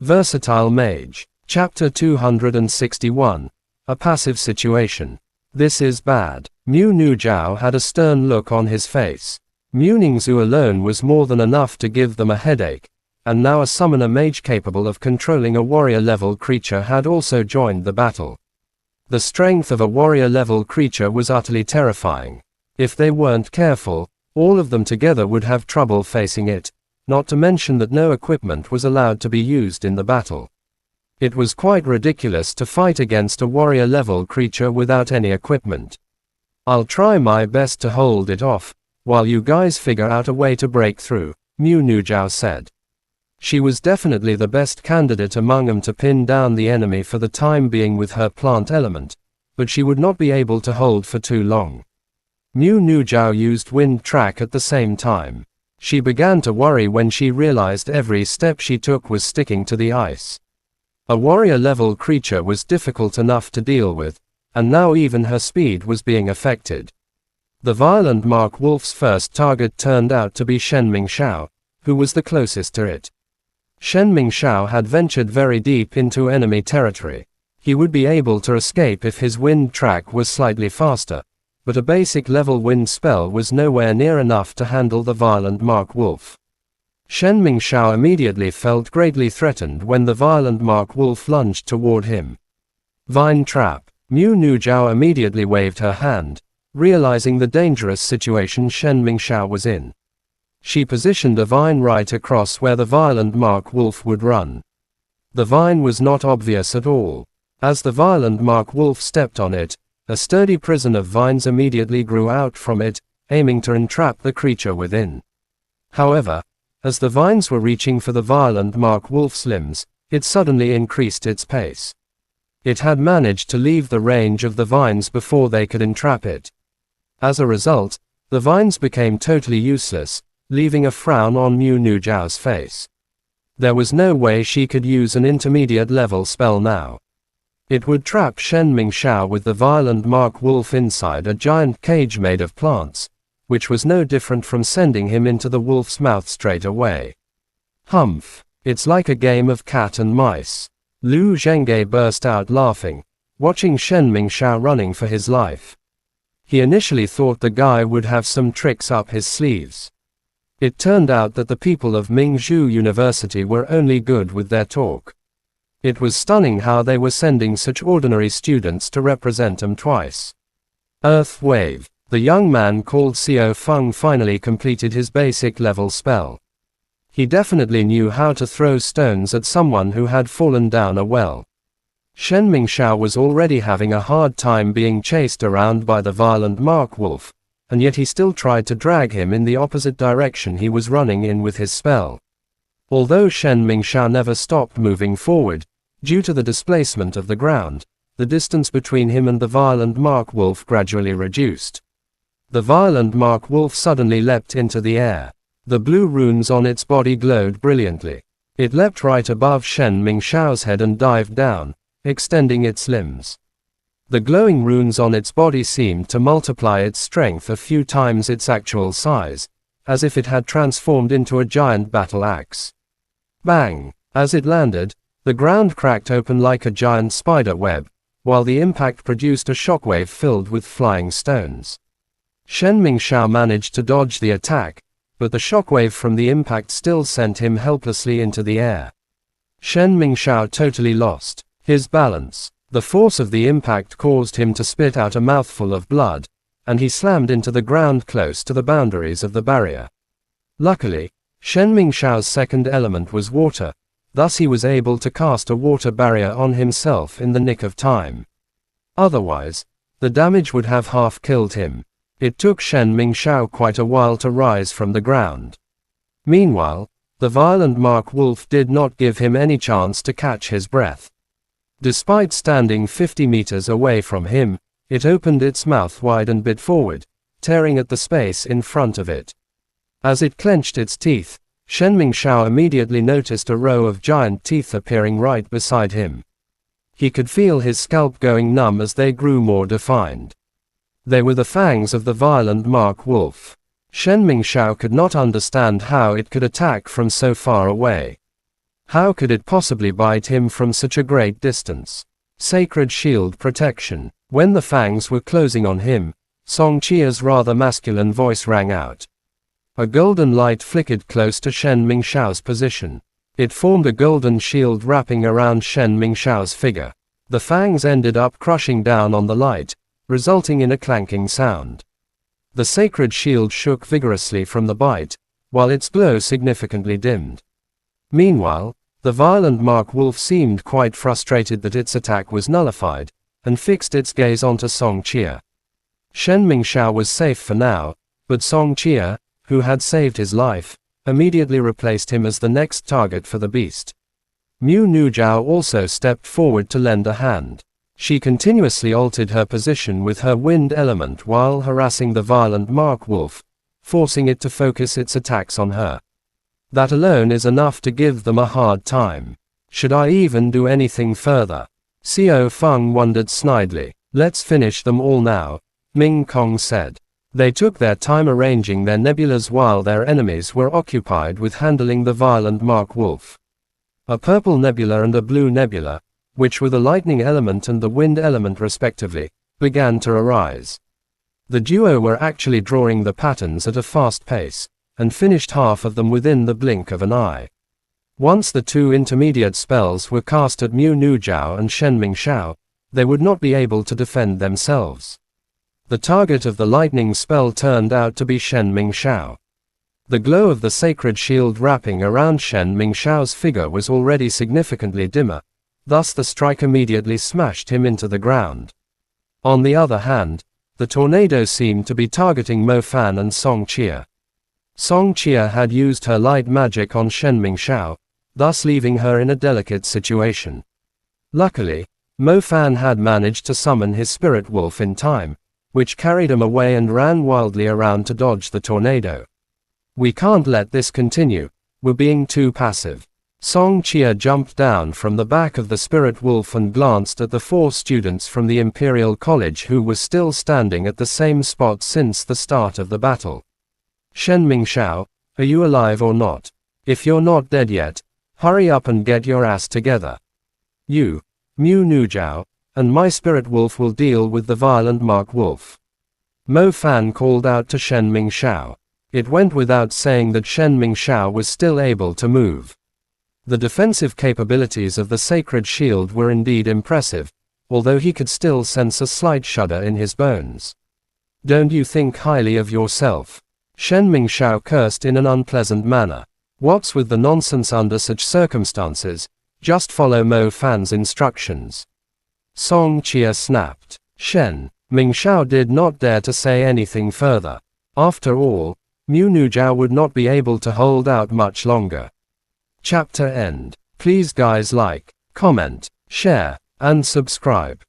Versatile Mage. Chapter 261. A passive situation. This is bad. Mu Nu Zhao had a stern look on his face. Mu Ningzhu alone was more than enough to give them a headache, and now a summoner mage capable of controlling a warrior-level creature had also joined the battle. The strength of a warrior-level creature was utterly terrifying. If they weren't careful, all of them together would have trouble facing it, not to mention that no equipment was allowed to be used in the battle. It was quite ridiculous to fight against a warrior-level creature without any equipment. "I'll try my best to hold it off, while you guys figure out a way to break through," Mu Nu Zhao said. She was definitely the best candidate among them to pin down the enemy for the time being with her plant element, but she would not be able to hold for too long. Mu Nu Zhao used wind track at the same time. She began to worry when she realized every step she took was sticking to the ice. A warrior-level creature was difficult enough to deal with, and now even her speed was being affected. The violent Mark Wolf's first target turned out to be Shenming Shao, who was the closest to it. Shenming Shao had ventured very deep into enemy territory. He would be able to escape if his wind track was slightly faster, but a basic level wind spell was nowhere near enough to handle the violent Mark Wolf. Shenming Shao immediately felt greatly threatened when the violent Mark Wolf lunged toward him. Vine Trap. Mu Nu Zhao immediately waved her hand, realizing the dangerous situation Shenming Shao was in. She positioned a vine right across where the violent Mark Wolf would run. The vine was not obvious at all. As the violent Mark Wolf stepped on it, a sturdy prison of vines immediately grew out from it, aiming to entrap the creature within. However, as the vines were reaching for the violent Mark Wolf's limbs, it suddenly increased its pace. It had managed to leave the range of the vines before they could entrap it. As a result, the vines became totally useless, leaving a frown on Mu Nu Zhao's face. There was no way she could use an intermediate level spell now. It would trap Shenming Shao with the violent Mark Wolf inside a giant cage made of plants, which was no different from sending him into the wolf's mouth straight away. Humph! It's like a game of cat and mice. Lu Zhenghe burst out laughing, watching Shenming Shao running for his life. He initially thought the guy would have some tricks up his sleeves. It turned out that the people of Mingzhu University were only good with their talk. It was stunning how they were sending such ordinary students to represent them twice. Earth Wave. The young man called Xiao Feng finally completed his basic level spell. He definitely knew how to throw stones at someone who had fallen down a well. Shenming Shao was already having a hard time being chased around by the violent Mark Wolf, and yet he still tried to drag him in the opposite direction he was running in with his spell. Although Shenming Shao never stopped moving forward, due to the displacement of the ground, the distance between him and the violent Mark Wolf gradually reduced. The violent Mark Wolf suddenly leapt into the air. The blue runes on its body glowed brilliantly. It leapt right above Shenming Shao's head and dived down, extending its limbs. The glowing runes on its body seemed to multiply its strength a few times its actual size, as if it had transformed into a giant battle axe. Bang! As it landed, the ground cracked open like a giant spider web, while the impact produced a shockwave filled with flying stones. Shenming Shao managed to dodge the attack, but the shockwave from the impact still sent him helplessly into the air. Shenming Shao totally lost his balance. The force of the impact caused him to spit out a mouthful of blood, and he slammed into the ground close to the boundaries of the barrier. Luckily, Shenming Shao's second element was water, thus he was able to cast a water barrier on himself in the nick of time. Otherwise, the damage would have half killed him. It took Shenming Shao quite a while to rise from the ground. Meanwhile, the violent Mark Wolf did not give him any chance to catch his breath. Despite standing 50 meters away from him, it opened its mouth wide and bit forward, tearing at the space in front of it. As it clenched its teeth, Shenming Shao immediately noticed a row of giant teeth appearing right beside him. He could feel his scalp going numb as they grew more defined. They were the fangs of the violent Mark Wolf. Shenming Shao could not understand how it could attack from so far away. How could it possibly bite him from such a great distance? Sacred shield protection. When the fangs were closing on him, Song Qia's rather masculine voice rang out. A golden light flickered close to Shen Mingshao's position. It formed a golden shield wrapping around Shen Mingshao's figure. The fangs ended up crushing down on the light, resulting in a clanking sound. The sacred shield shook vigorously from the bite, while its glow significantly dimmed. Meanwhile, the violent Mark Wolf seemed quite frustrated that its attack was nullified, and fixed its gaze onto Song Qia. Shen Mingshao was safe for now, but Song Qia, who had saved his life, immediately replaced him as the next target for the beast. Mu Nujiao also stepped forward to lend a hand. She continuously altered her position with her wind element while harassing the violent Mark Wolf, forcing it to focus its attacks on her. That alone is enough to give them a hard time. Should I even do anything further? Xiao Feng wondered snidely. Let's finish them all now, Ming Kong said. They took their time arranging their nebulas while their enemies were occupied with handling the violent Mark Wolf. A purple nebula and a blue nebula, which were the lightning element and the wind element respectively, began to arise. The duo were actually drawing the patterns at a fast pace, and finished half of them within the blink of an eye. Once the two intermediate spells were cast at Mu Nujiao and Shen Mingshao, they would not be able to defend themselves. The target of the lightning spell turned out to be Shen Mingshao. The glow of the sacred shield wrapping around Shen Mingshao's figure was already significantly dimmer, thus the strike immediately smashed him into the ground. On the other hand, the tornado seemed to be targeting Mo Fan and Song Qia. Song Qia had used her light magic on Shen Mingshao, thus leaving her in a delicate situation. Luckily, Mo Fan had managed to summon his spirit wolf in time, which carried him away and ran wildly around to dodge the tornado. We can't let this continue, we're being too passive. Song Qia jumped down from the back of the spirit wolf and glanced at the 4 students from the Imperial College who were still standing at the same spot since the start of the battle. Shen Mingshao, are you alive or not? If you're not dead yet, hurry up and get your ass together. You, Mu Nujiao, and my spirit wolf will deal with the violent Mark Wolf. Mo Fan called out to Shen Mingshao. It went without saying that Shen Mingshao was still able to move. The defensive capabilities of the sacred shield were indeed impressive, although he could still sense a slight shudder in his bones. Don't you think highly of yourself? Shen Mingshao cursed in an unpleasant manner. What's with the nonsense under such circumstances? Just follow Mo Fan's instructions. Song Qia snapped. Shen Mingshao did not dare to say anything further. After all, Mu Nujiao would not be able to hold out much longer. Chapter end. Please guys like, comment, share, and subscribe.